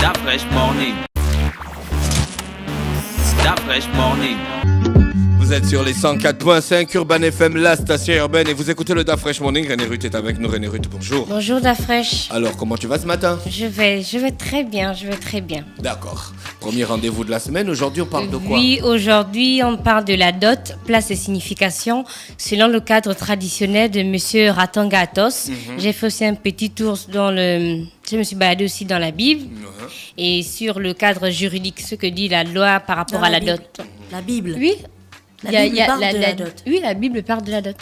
Da Fresh Morning. Da Fresh Morning. Vous êtes sur les 104.5 Urban FM, la station urbaine, et vous écoutez le Da Fresh Morning. René Ruth est avec nous. René Ruth, bonjour. Bonjour Da Fresh. Alors, comment tu vas ce matin? Je vais très bien, D'accord. Premier rendez-vous de la semaine. Aujourd'hui, on parle de quoi? Oui, aujourd'hui, on parle de la dot, place et signification, selon le cadre traditionnel de Monsieur Ratanga Athos. J'ai fait aussi un petit tour je me suis baladée aussi dans la Bible et sur le cadre juridique, ce que dit la loi par rapport à la dot. La Bible. Oui. La Bible parle de la dot. Oui, la Bible parle de la dot.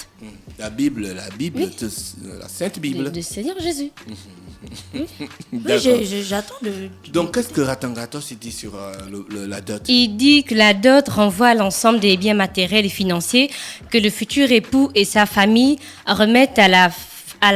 La Bible, Oui. la Sainte Bible. De Seigneur Jésus. Oui, D'accord. j'attends de... Donc, qu'est-ce que Ratangatos il dit sur la dot? Il dit que la dot renvoie à l'ensemble des biens matériels et financiers que le futur époux et sa famille remettent à la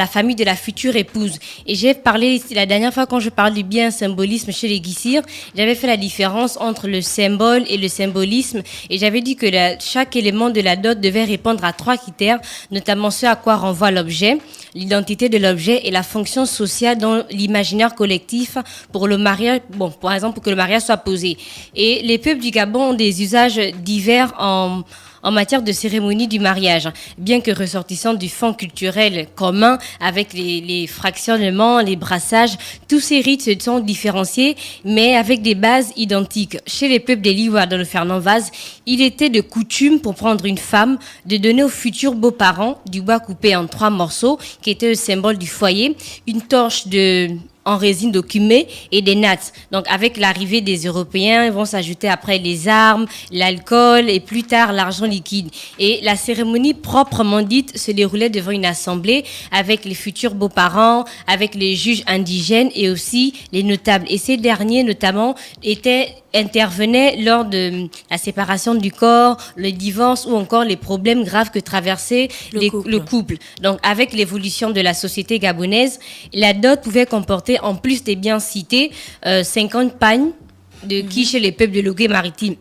famille de la future épouse. Et j'ai parlé, la dernière fois quand je parle du bien symbolisme chez les Guissirs, j'avais fait la différence entre le symbole et le symbolisme, et j'avais dit que chaque élément de la dot devait répondre à 3 critères, notamment ce à quoi renvoie l'objet, l'identité de l'objet et la fonction sociale dans l'imaginaire collectif pour le mariage, par exemple pour que le mariage soit posé. Et les peuples du Gabon ont des usages divers en matière de cérémonie du mariage, bien que ressortissant du fond culturel commun avec les fractionnements, les brassages, tous ces rites se sont différenciés, mais avec des bases identiques. Chez les peuples des Liwa, dans le Fernand Vaz, il était de coutume pour prendre une femme de donner aux futurs beaux-parents du bois coupé en 3 morceaux, qui était le symbole du foyer, une torche en résine d'ocumé et des nattes. Donc, avec l'arrivée des Européens, vont s'ajouter après les armes, l'alcool et plus tard l'argent liquide. Et la cérémonie proprement dite se déroulait devant une assemblée avec les futurs beaux-parents, avec les juges indigènes et aussi les notables. Et ces derniers, notamment, intervenaient lors de la séparation du corps, le divorce ou encore les problèmes graves que traversait le couple. Donc, avec l'évolution de la société gabonaise, la dot pouvait comporter, en plus des biens cités, 50 pagnes qui, chez les peuples de l'Ogué-Maritime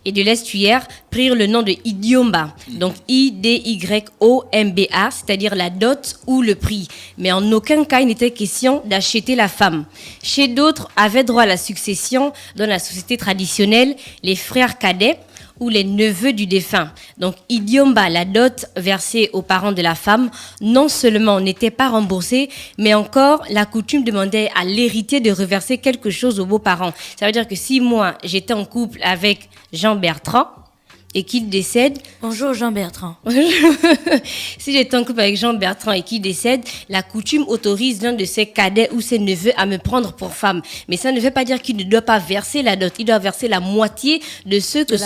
et de l'Estuaire, prirent le nom de idiomba. Donc, I-D-Y-O-M-B-A, c'est-à-dire la dot ou le prix. Mais en aucun cas, il n'était question d'acheter la femme. Chez d'autres, avaient droit à la succession dans la société traditionnelle, les frères cadets ou les neveux du défunt. Donc, idiomba, la dot versée aux parents de la femme, non seulement n'était pas remboursée, mais encore la coutume demandait à l'héritier de reverser quelque chose aux beaux-parents. Ça veut dire que si moi, j'étais en couple avec Jean Bertrand, et qu'il décède... Bonjour Jean Bertrand. Si j'étais en couple avec Jean Bertrand et qu'il décède, la coutume autorise l'un de ses cadets ou ses neveux à me prendre pour femme. Mais ça ne veut pas dire qu'il ne doit pas verser la dot. Il doit verser la moitié de ce que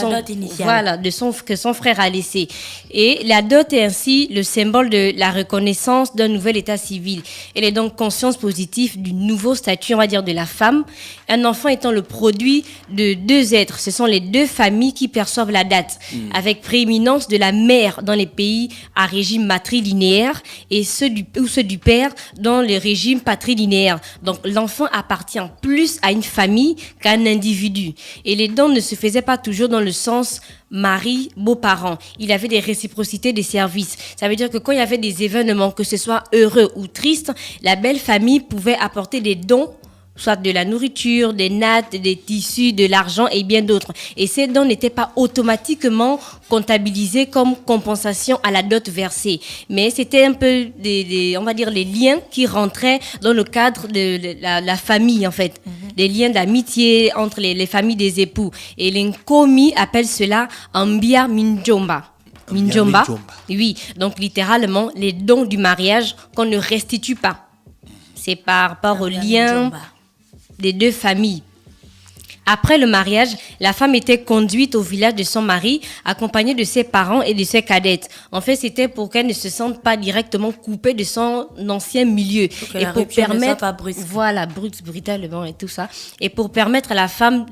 que son frère a laissé. Et la dot est ainsi le symbole de la reconnaissance d'un nouvel état civil. Elle est donc conscience positive du nouveau statut, on va dire, de la femme. Un enfant étant le produit de 2 êtres. Ce sont les 2 familles qui perçoivent la dot. Avec prééminence de la mère dans les pays à régime matrilinéaire et ceux du père dans le régime patrilinéaire. Donc l'enfant appartient plus à une famille qu'à un individu. Et les dons ne se faisaient pas toujours dans le sens mari, beaux-parents. Il y avait des réciprocités des services. Ça veut dire que quand il y avait des événements, que ce soit heureux ou triste, la belle famille pouvait apporter des dons, soit de la nourriture, des nattes, des tissus, de l'argent et bien d'autres. Et ces dons n'étaient pas automatiquement comptabilisés comme compensation à la dot versée. Mais c'était un peu on va dire les liens qui rentraient dans le cadre de la famille, en fait. Des liens d'amitié entre les familles des époux. Et les Nkomi appellent cela Ambia Minjomba. Minjomba. Oui, donc littéralement les dons du mariage qu'on ne restitue pas. C'est par rapport aux liens des 2 familles. Après le mariage, la femme était conduite au village de son mari, accompagnée de ses parents et de ses cadettes. En fait, c'était pour qu'elle ne se sente pas directement coupée de son ancien milieu. Et pour permettre, brutalement et tout ça. Et pour permettre à la femme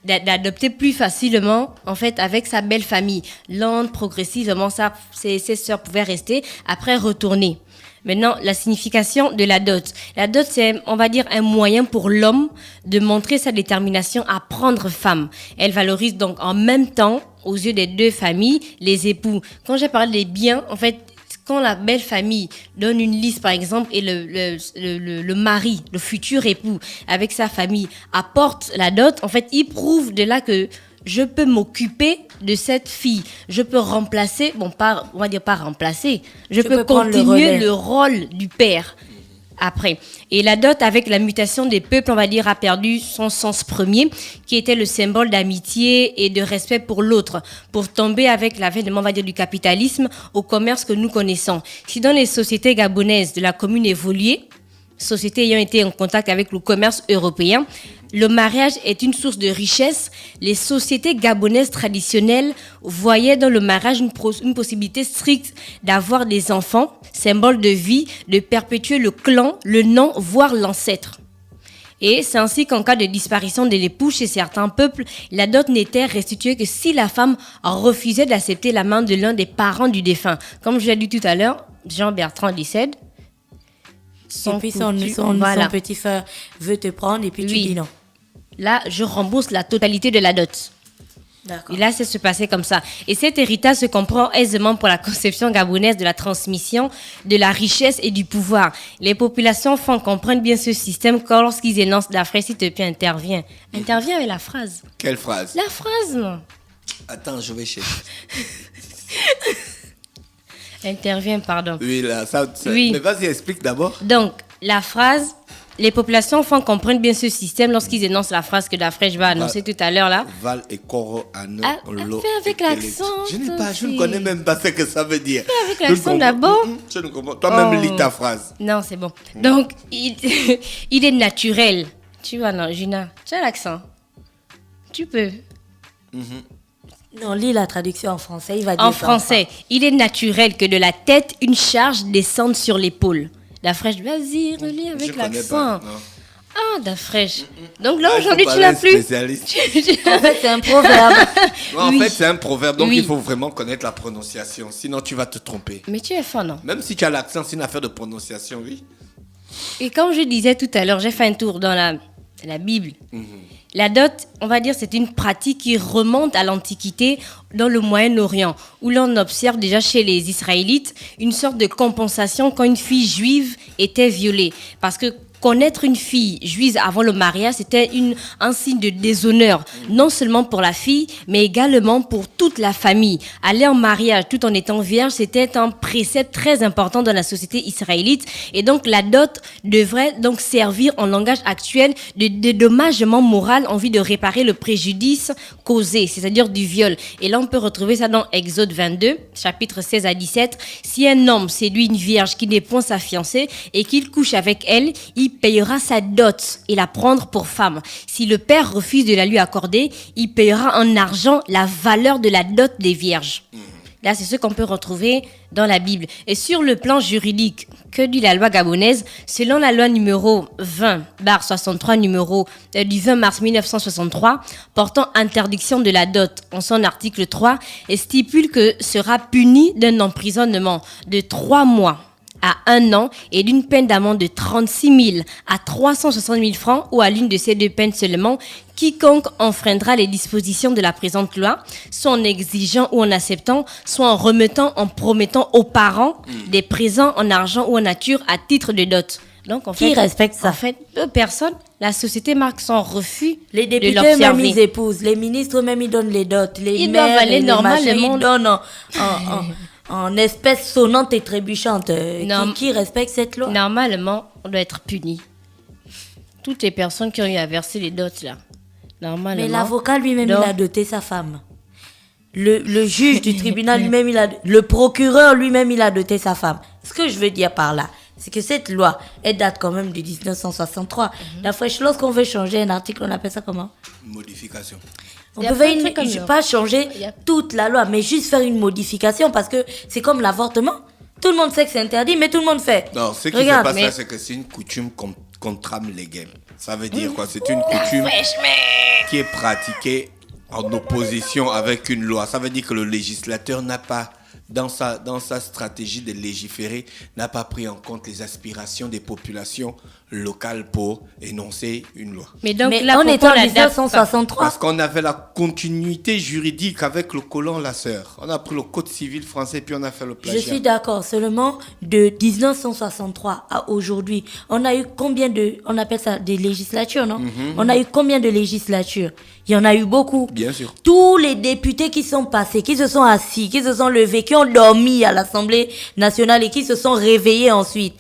d'adopter plus facilement, en fait, avec sa belle famille. Lente, progressivement, ses sœurs pouvaient rester, après retourner. Maintenant, la signification de la dot. La dot, c'est, on va dire, un moyen pour l'homme de montrer sa détermination à prendre femme. Elle valorise donc en même temps, aux yeux des 2 familles, les époux. Quand j'ai parlé des biens, en fait, quand la belle famille donne une liste, par exemple, et le mari, le futur époux, avec sa famille, apporte la dot, en fait, il prouve de là que je peux m'occuper de cette fille. Je peux remplacer, on va dire pas remplacer, je peux continuer le rôle du père. Après. Et la dot, avec la mutation des peuples, on va dire, a perdu son sens premier, qui était le symbole d'amitié et de respect pour l'autre, pour tomber avec l'avènement, on va dire, du capitalisme au commerce que nous connaissons. Si dans les sociétés gabonaises de la commune évoluée, sociétés ayant été en contact avec le commerce européen, le mariage est une source de richesse. Les sociétés gabonaises traditionnelles voyaient dans le mariage une possibilité stricte d'avoir des enfants, symbole de vie, de perpétuer le clan, le nom, voire l'ancêtre. Et c'est ainsi qu'en cas de disparition de l'époux chez certains peuples, la dot n'était restituée que si la femme refusait d'accepter la main de l'un des parents du défunt. Comme je l'ai dit tout à l'heure, Jean-Bertrand décède. Son petit frère veut te prendre et puis tu dis non. Là, je rembourse la totalité de la dot. D'accord. Et là, ça se passait comme ça. Et cet héritage se comprend aisément pour la conception gabonaise de la transmission de la richesse et du pouvoir. Les populations font comprendre bien ce système quand lorsqu'ils énoncent la phrase, s'il te plaît, intervient. Intervient avec la phrase. Quelle phrase? La phrase, non. Attends, je vais chercher. Intervient, pardon. Oui, là, ça. Oui. Mais vas-y, explique d'abord. Donc, la phrase... Les populations font comprendre bien ce système lorsqu'ils énoncent la phrase que Dafresh va annoncer tout à l'heure là. Val et Coro Ano. Fais avec l'accent. Je ne connais même pas ce que ça veut dire. Fais avec l'accent d'abord. Je ne comprends. Toi-même lis ta phrase. Non, c'est bon. Donc, il est naturel. Tu vois, non, Gina, tu as l'accent. Tu peux. Non, lis la traduction en français. Il va dire en français, il est naturel que de la tête, une charge descende sur l'épaule. Dafresh, vas-y, relis avec l'accent. Ah, Dafresh. Donc là, aujourd'hui, tu l'as plus. En fait, c'est un proverbe. En fait, c'est un proverbe, donc il faut vraiment connaître la prononciation. Sinon, tu vas te tromper. Mais tu es fort, non? Même si tu as l'accent, c'est une affaire de prononciation, oui. Et comme je disais tout à l'heure, j'ai fait un tour dans la Bible. La dot, on va dire, c'est une pratique qui remonte à l'Antiquité dans le Moyen-Orient, où l'on observe déjà chez les Israélites une sorte de compensation quand une fille juive était violée. Parce que connaître une fille juive avant le mariage, c'était un signe de déshonneur, non seulement pour la fille, mais également pour toute la famille. Aller en mariage tout en étant vierge, c'était un précepte très important dans la société israélite. Et donc, la dot devrait donc servir en langage actuel de dédommagement moral en vue de réparer le préjudice causé, c'est-à-dire du viol. Et là, on peut retrouver ça dans Exode 22, chapitre 16 à 17. Si un homme séduit une vierge qui n'est point sa fiancée et qu'il couche avec elle, il payera sa dot et la prendre pour femme. Si le père refuse de la lui accorder, il payera en argent la valeur de la dot des vierges. Là, c'est ce qu'on peut retrouver dans la Bible. Et sur le plan juridique, que dit la loi gabonaise? Selon la loi numéro 20/63 du 20 mars 1963, portant interdiction de la dot en son article 3, et stipule que sera puni d'un emprisonnement de 3 mois à 1 an et d'une peine d'amende de 36 000 à 360 000 francs ou à l'une de ces deux peines seulement, quiconque enfreindra les dispositions de la présente loi, soit en exigeant ou en acceptant, soit en remettant, en promettant aux parents des présents en argent ou en nature à titre de dot. Donc, en fait, qui respecte ça? En fait, personne. La société marque son refus les de députés l'observer. même ils épousent, les ministres même ils donnent les dots, les Ils maires, doivent aller les normalement. ils donnent en espèces sonnantes et trébuchantes. Qui respecte cette loi? Normalement, on doit être puni. Toutes les personnes qui ont eu à verser les dots, là. Normalement. Mais l'avocat lui-même, il a doté sa femme. Le juge du tribunal lui-même, le procureur lui-même, il a doté sa femme. Ce que je veux dire par là, c'est que cette loi, elle date quand même de 1963. Dafresh, lorsqu'on veut changer un article, on appelle ça comment? Modification. On peut pas changer toute la loi, mais juste faire une modification parce que c'est comme l'avortement. Tout le monde sait que c'est interdit, mais tout le monde fait. Non, ce qui se passe là, c'est que c'est une coutume qu'on trame les games. Ça veut dire quoi? C'est une coutume qui est pratiquée en opposition avec une loi. Ça veut dire que le législateur n'a pas dans sa stratégie de légiférer, n'a pas pris en compte les aspirations des populations locales pour énoncer une loi. Mais donc Mais là, on est pourquoi en la date 1963. Parce qu'on avait la continuité juridique avec le colon la sœur. On a pris le code civil français puis on a fait le Je plagiat. suis d'accord. Seulement de 1963 à aujourd'hui, on a eu combien on appelle ça des législatures, non? On a eu combien de législatures? Il y en a eu beaucoup. Bien sûr. Tous les députés qui sont passés, qui se sont assis, qui se sont levés, qui ont dormi à l'Assemblée nationale et qui se sont réveillés ensuite,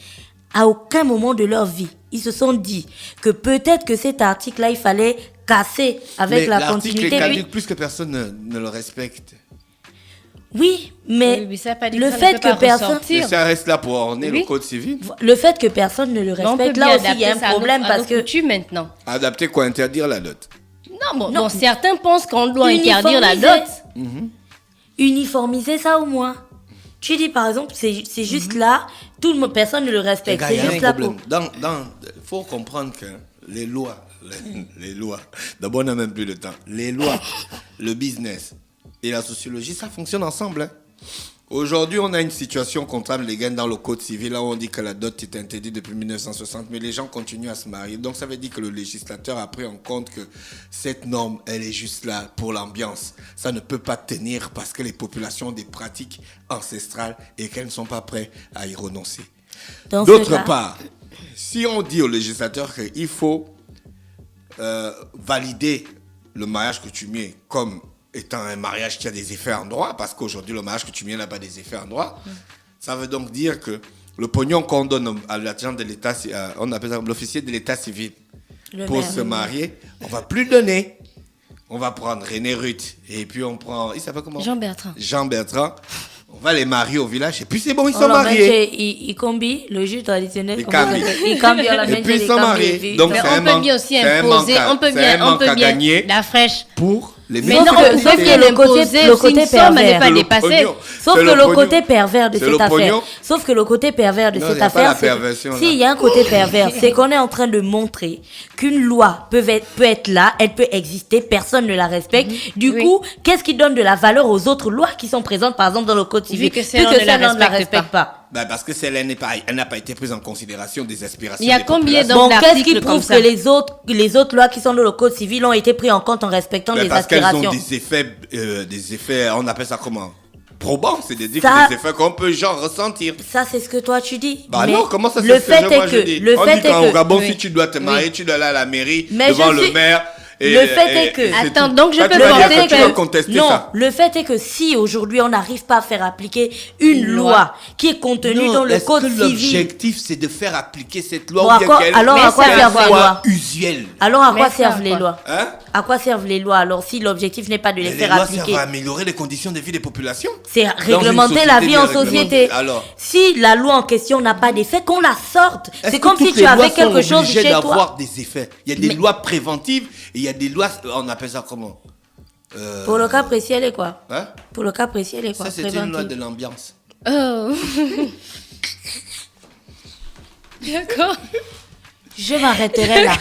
à aucun moment de leur vie, ils se sont dit que peut-être que cet article-là, il fallait casser avec Mais la l'article continuité. est caduc plus que personne ne le respecte. Oui, mais, Oui, mais ça veut pas dire le que ça ne fait peut que pas personne... ressortir. Mais ça reste là pour orner Oui. le code civil. Le fait que personne ne le Mais on peut respecte, bien là aussi, il y a adapter ça un à problème nos- à parce nos que... coutumes maintenant. Adapter quoi? Interdire la dot. Non, certains pensent qu'on doit interdire la dot. Uniformiser ça au moins. Tu dis par exemple, c'est juste là, personne ne le Les respecte. gars, C'est il y a un juste là pour... problème. Faut comprendre que les lois, les lois, d'abord on n'a même plus de temps. Les lois, le business et la sociologie, ça fonctionne ensemble. Hein. Aujourd'hui, on a une situation comptable légale dans le code civil, là où on dit que la dot est interdite depuis 1960, mais les gens continuent à se marier. Donc ça veut dire que le législateur a pris en compte que cette norme, elle est juste là pour l'ambiance. Ça ne peut pas tenir parce que les populations ont des pratiques ancestrales et qu'elles ne sont pas prêtes à y renoncer. Dans ce D'autre cas- part, si on dit au législateur qu'il faut valider le mariage coutumier comme étant un mariage qui a des effets en droit, parce qu'aujourd'hui, le mariage coutumier n'a pas des effets en droit, ça veut donc dire que le pognon qu'on donne à l'agent de l'État, on appelle ça l'officier de l'État civil, Le pour maire. se marier, on va plus donner. On va prendre René Ruth, et puis on prend, il s'appelle comment? Jean-Bertrand. Jean-Bertrand. On va les marier au village, et puis c'est bon, ils On sont l'emmène mariés. chez Ikombi, le jus traditionnel. Les comment ça Kambi. s'appelle Ikambi, on l'emmène Et puis chez ils les sont Kambi, mariés. et puis- Donc, Mais c'est on un peut manque- bien aussi c'est un imposer, manque à- on peut c'est un bien, manque à gagner la fraîche. pour les Mais maisons. non, Sauf que- on sauf peut que bien le côté- l'imposer le aussi côté une somme à ne pervers. pas Le dépasser. pognon. Sauf C'est que le le pognon. côté pervers de C'est cette le affaire. pognon. Sauf que le côté pervers de Non, cette y a pas la affaire, perversion, là. si il y a un côté pervers, c'est qu'on est en train de montrer qu'une loi peut être là, elle peut exister, personne ne la respecte. Du Oui. coup, qu'est-ce qui donne de la valeur aux autres lois qui sont présentes, par exemple, dans le code civil, Vu que celle-là ne la celle-là respecte pas. Bah, parce que elle n'a pas été prise en considération des aspirations Il y a des combien populations. Donc, Bon, qu'est-ce qui l'article prouve comme que ça. les autres lois qui sont dans le code civil ont été prises en compte en respectant Bah, les parce qu'elles aspirations? ont des effets, on appelle ça comment? Probants, c'est des Ça- effets qu'on peut genre ressentir. Ça, c'est ce que toi tu dis. Bah Mais non, comment ça se le fait fait moi est je que, dis. le On fait dit qu'au est Gabon, Oui. si tu dois te marier, Oui. tu dois aller à la mairie, Mais devant je le suis- maire. Le fait est que- c'est Attends, tout. donc je Toi, peux tu vas dire penser que tu vas que- contester non, ça. le fait est que si aujourd'hui on n'arrive pas à faire appliquer une loi qui est contenue Non, dans le est-ce code que civil, l'objectif c'est de faire appliquer cette loi Bon, ou à bien quoi- qu'elle alors à quoi qu'elle servent les soit lois usuelle? alors à quoi Mais ça, servent les quoi. lois? Hein? À quoi servent les lois alors si l'objectif n'est pas de les Les faire lois appliquer? servent à améliorer les conditions de vie des populations. C'est réglementer la vie en société. Alors, Si la loi en question n'a pas d'effet, qu'on la sorte. est-ce C'est que comme si toutes tu les avais lois sont quelque chose obligées chez toi. d'avoir des effets? Il y a des Mais- lois préventives et il y a des lois, on appelle ça comment? Pour le cas précis, elle est quoi? Hein? Pour le cas précis, elle est quoi? Ça, c'est une loi Préventive. de l'ambiance. Oh. D'accord. Je m'arrêterai là.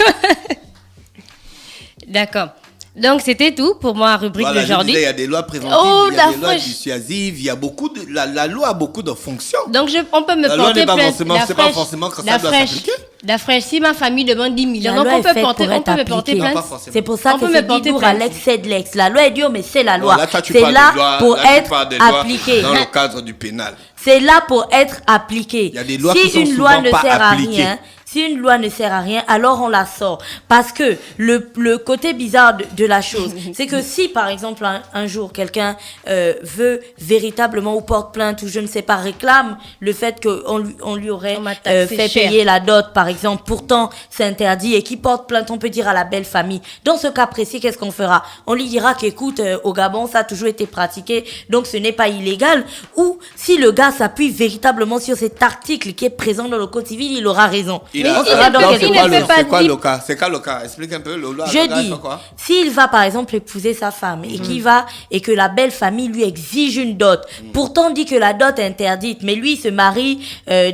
D'accord. Donc, c'était tout pour ma rubrique Voilà, je d'aujourd'hui. disais, il y a des lois préventives, Oh, il y a la des lois fraîche. dissuasives, il y a beaucoup de, la loi a beaucoup de fonctions. Donc, on peut me La loi porter n'est pas plainte. forcément- La c'est pas fraîche, forcément que ça la doit fraîche, s'appliquer. La fraîche, si ma famille demande 10 millions, La donc loi on est peut, faite porter, pour on être peut me porter appliquée. Non, plainte. pas forcément. C'est pour ça On que peut c'est me porter Didour à plainte. l'excès de l'ex. La loi est dure, mais c'est la Non, loi. là, toi, tu C'est parles là des lois, pour là, tu être parles des lois appliqué. dans le cadre du pénal. C'est là pour être appliqué. Il y a des lois si qui sont une loi souvent ne pas sert à appliquées. rien, si une loi ne sert à rien, alors on la sort. Parce que le côté bizarre de la chose, c'est que si par exemple un jour quelqu'un veut véritablement ou porte plainte ou je ne sais pas réclame le fait qu'on lui aurait On m'a taxé fait cher. payer la dot par exemple, pourtant c'est interdit et qui porte plainte, on peut dire à la belle famille. Dans ce cas précis, qu'est-ce qu'on fera? On lui dira qu'écoute, au Gabon ça a toujours été pratiqué, donc ce n'est pas illégal. Ou si le gars s'appuie véritablement sur cet article qui est présent dans le code civil, il aura raison. Il Mais a- on sera dans donc, quel c'est il quoi ne le- fait pas c'est quoi dire- le cas? C'est quoi le cas? Explique un peu. Le loi, Je le gars, dis, c'est quoi? s'il va par exemple épouser sa femme et qu'il va et que la belle famille lui exige une dot, pourtant dit que la dot est interdite, mais lui il se marie,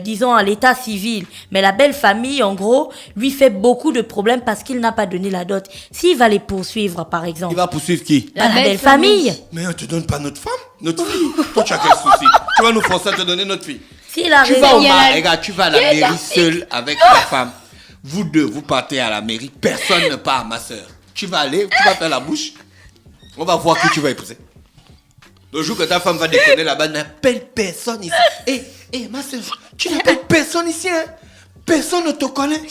disons à l'état civil, mais la belle famille en gros lui fait beaucoup de problèmes parce qu'il n'a pas donné la dot. S'il va les poursuivre par exemple, Il va poursuivre qui? la belle famille. Mais on te donne pas notre femme? Notre fille. Toi, tu as quel souci? Tu vas nous forcer à te donner notre fille. S'il a Tu raison, vas au il y a bar, la- regarde, tu vas à la mairie seule avec ta femme. Vous deux, vous partez à la mairie. Personne ne part, ma soeur. Tu vas aller, tu vas faire la bouche. On va voir qui tu vas épouser. Le jour que ta femme va déconner là-bas, n'appelle personne ici. Ma soeur, tu n'appelles personne ici, hein? Personne ne te connaît.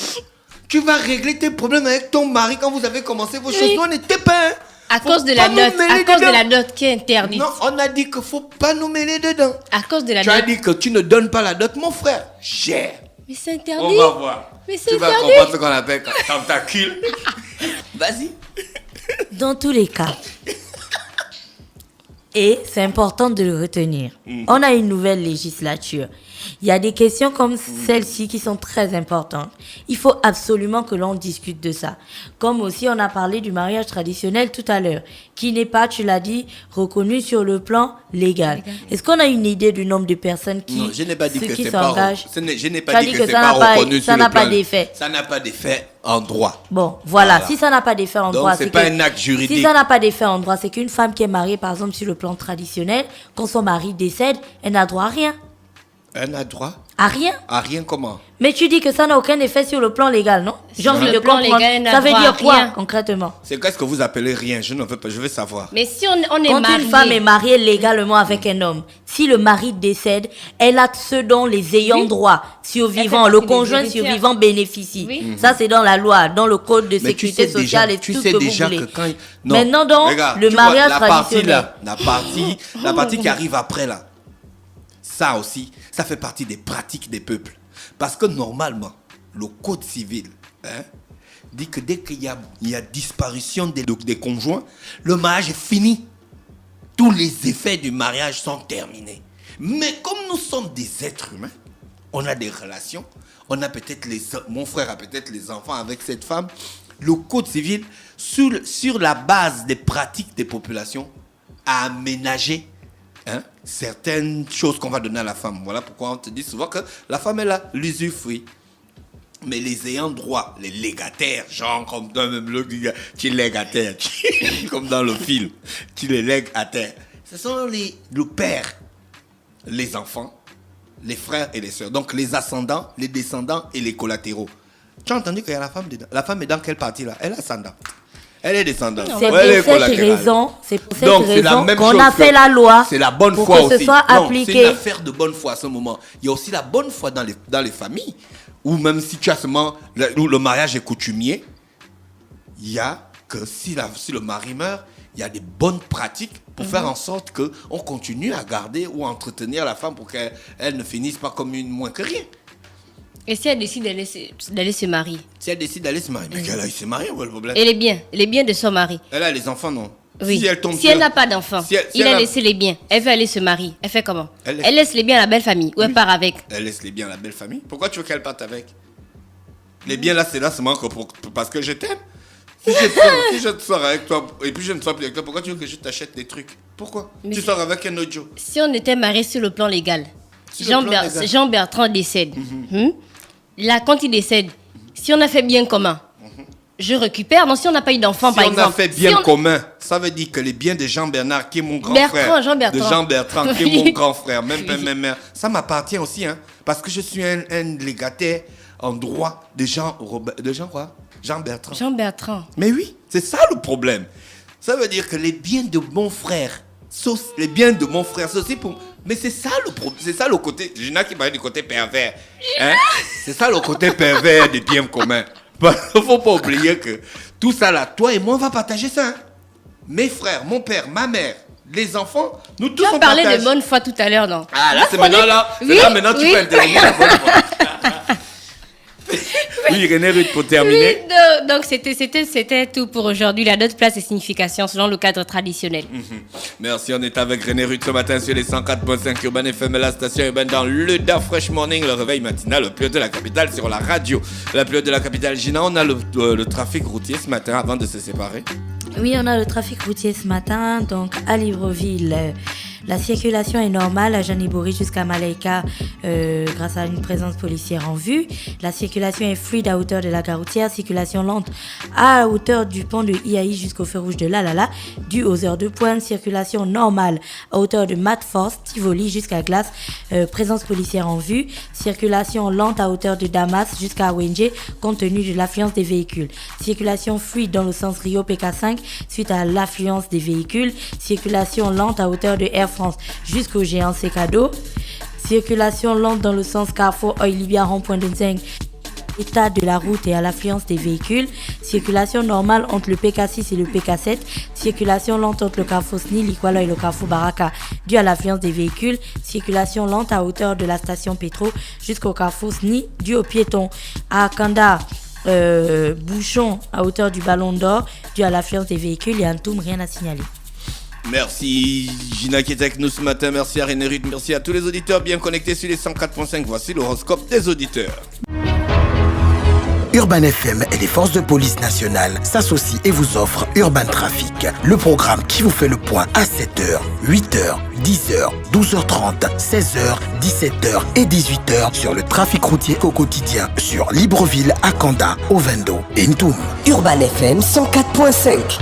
Tu vas régler tes problèmes avec ton mari quand vous avez commencé vos choses. Nous, on n'était pas, hein? À Faut cause de pas la nous note. mêler À cause de dedans. la note qui est interdite. Non, on a dit qu'il faut pas nous mêler dedans. À cause de la Tu as note. dit que tu ne donnes pas la dot, mon frère. Gère. Mais c'est On interdit. va voir. Mais c'est Tu vas interdit. comprendre ce qu'on appelle tentacule. Vas-y. dans tous les cas. Et c'est important de le retenir. On a une nouvelle législature. Il y a des questions comme celle-ci qui sont très importantes. Il faut absolument que l'on discute de ça. Comme aussi on a parlé du mariage traditionnel tout à l'heure, qui n'est pas, tu l'as dit, reconnu sur le plan légal. Est-ce qu'on a une idée du nombre de personnes qui Non, je n'ai pas dit que qui c'est pas s'engagent? je n'ai Tu pas as dit dit que que c'est ça pas n'a pas- reconnu ça sur n'a le pas plan. d'effet. Ça n'a pas d'effet en droit. Bon, voilà. Voilà. Si ça n'a pas d'effet en Donc, droit, c'est pas que- un acte juridique. Si ça n'a pas d'effet en droit, c'est qu'une femme qui est mariée, par exemple, sur le plan traditionnel, quand son mari décède, elle n'a droit à rien. Elle n'a droit À rien. à rien comment? Mais tu dis que ça n'a aucun effet sur le plan légal, non? J'ai Sur envie le de plan comprendre. légal, elle n'a Ça veut droit dire à quoi, rien. concrètement? C'est qu'est-ce que vous appelez rien? Je ne veux pas, je veux savoir. Mais si on est Quand marié. une femme est mariée légalement avec un homme, si le mari décède, elle a ce dont les ayants Oui. droit survivants, Elle fait le partie des conjoint héritières. survivant bénéficie. Oui. Ça, c'est dans la loi, dans le code de Mais tu sécurité sais sociale déjà, et tu tout sais ce que vous déjà voulez. que quand Maintenant, donc, regarde, le tu vois, mariage la partie traditionnel. là, la partie qui arrive après là, ça aussi, ça fait partie des pratiques des peuples. Parce que normalement, le code civil dit que dès qu'il y a disparition des conjoints, le mariage est fini. Tous les effets du mariage sont terminés. Mais comme nous sommes des êtres humains, on a des relations, on a peut-être mon frère a peut-être les enfants avec cette femme. Le code civil, sur la base des pratiques des populations, a aménagé certaines choses qu'on va donner à la femme. Voilà pourquoi on te dit souvent que la femme est là, l'usufruit. Mais les ayants droit, les légataires, genre comme dans le qui lègue à terre, comme dans le film, qui les lègue à terre, ce sont le père, les enfants, les frères et les sœurs. Donc les ascendants, les descendants et les collatéraux. Tu as entendu qu'il y a la femme dedans? La femme est dans quelle partie là? Elle est ascendant. Elle est descendante. C'est Ouais, elle est pour cette collatérale. raison, c'est pour cette Donc, c'est la raison même qu'on chose a que- fait la loi C'est la bonne pour foi que aussi. ce soit Non, appliqué. c'est une affaire de bonne foi à ce moment. Il y a aussi la bonne foi dans les familles. Ou même si tu as seulement où le mariage est coutumier, il y a que si le mari meurt, il y a des bonnes pratiques pour faire en sorte qu'on continue à garder ou à entretenir la femme pour qu'elle ne finisse pas comme une moins que rien. Et si elle décide d'aller se marier? Si elle décide d'aller se marier, mais qu'elle aille se marier, où est le problème? Et les biens de son mari. Elle a les enfants, non? Oui. Si elle tombe Si elle n'a pas d'enfant, si il elle a a- laissé les biens. Elle veut aller se marier. Elle fait comment? Elle Elle laisse les biens à la belle famille ou elle part avec? Elle laisse les biens à la belle famille. Pourquoi tu veux qu'elle parte avec? Les biens là, c'est là seulement que parce que je t'aime. Si je te sors avec toi et puis je ne sors plus avec toi, pourquoi tu veux que je t'achète des trucs? Pourquoi? Mais Tu sors avec un autre Joe. Si on était mariés sur le plan légal, Sur le plan légal. Jean Bertrand décède. Là, quand il décède, si on a fait bien commun, je récupère. Non, si on n'a pas eu d'enfant, Si par on exemple. a fait bien Si on- commun, ça veut dire que les biens de Jean Bernard, qui est mon grand Bertrand, frère, Jean Bertrand. de Jean Bertrand, qui est Oui. mon grand frère, même Oui. père, même mère, ça m'appartient aussi, hein, parce que je suis un légataire en droit de Jean quoi? Jean Bertrand. Jean Bertrand. Mais oui, c'est ça le problème. Ça veut dire que les biens de mon frère, les biens de mon frère, c'est aussi pour... Mais c'est ça le problème, c'est ça le côté... Gina qui parlait du côté pervers. Hein? C'est ça le côté pervers des biens communs. Il ne faut pas oublier que tout ça là, toi et moi, on va partager ça. Hein? Mes frères, mon père, ma mère, les enfants, nous tous Tu as on parlé partage. de bonne foi tout à l'heure, non? Ah là, c'est maintenant là. C'est Oui, là maintenant tu oui. peux intervenir. la bonne fois. Oui, René Ruth, pour terminer. Oui, donc c'était tout pour aujourd'hui. La dot, place et signification selon le cadre traditionnel. Merci, on est avec René Ruth ce matin sur les 104.5 Urban FM, la station urbaine dans le Da Fresh Morning, le réveil matinal, le plus haut de la capitale sur la radio. La plus haute de la capitale, Gina, on a le trafic routier ce matin avant de se séparer. Oui, on a le trafic routier ce matin, donc à Libreville. La circulation est normale à Janibori jusqu'à Malaika grâce à une présence policière en vue. La circulation est fluide à hauteur de la gare routière. Circulation lente à hauteur du pont de Iaï jusqu'au feu rouge de Lalala, dû aux heures de pointe. Circulation normale à hauteur de Matforce, Tivoli jusqu'à Glace, présence policière en vue. Circulation lente à hauteur de Damas jusqu'à Wenje, compte tenu de l'affluence des véhicules. Circulation fluide dans le sens Rio PK5 suite à l'affluence des véhicules. Circulation lente à hauteur de Air France jusqu'au géant Secado. Circulation lente dans le sens Carrefour Oilibia rond-point de Nzeng, état de la route et à l'affluence des véhicules. Circulation normale entre le PK6 et le PK7. Circulation lente entre le Carrefour Sni, Likwalo et le Carrefour Baraka, dû à l'affluence des véhicules. Circulation lente à hauteur de la station Pétro jusqu'au Carrefour Sni, dû aux piétons. À Kanda, bouchon à hauteur du Ballon d'Or, dû à l'affluence des véhicules. Et à Ntoum, rien à signaler. Merci Gina qui est avec nous ce matin, merci à René Ruth, merci à tous les auditeurs bien connectés sur les 104.5. Voici l'horoscope des auditeurs. Urban FM et les forces de police nationales s'associent et vous offrent Urban Trafic, le programme qui vous fait le point à 7h, 8h, 10h, 12h30, 16h, 17h et 18h sur le trafic routier au quotidien sur Libreville, Akanda, Ovendo et Ntoum. Urban FM 104.5.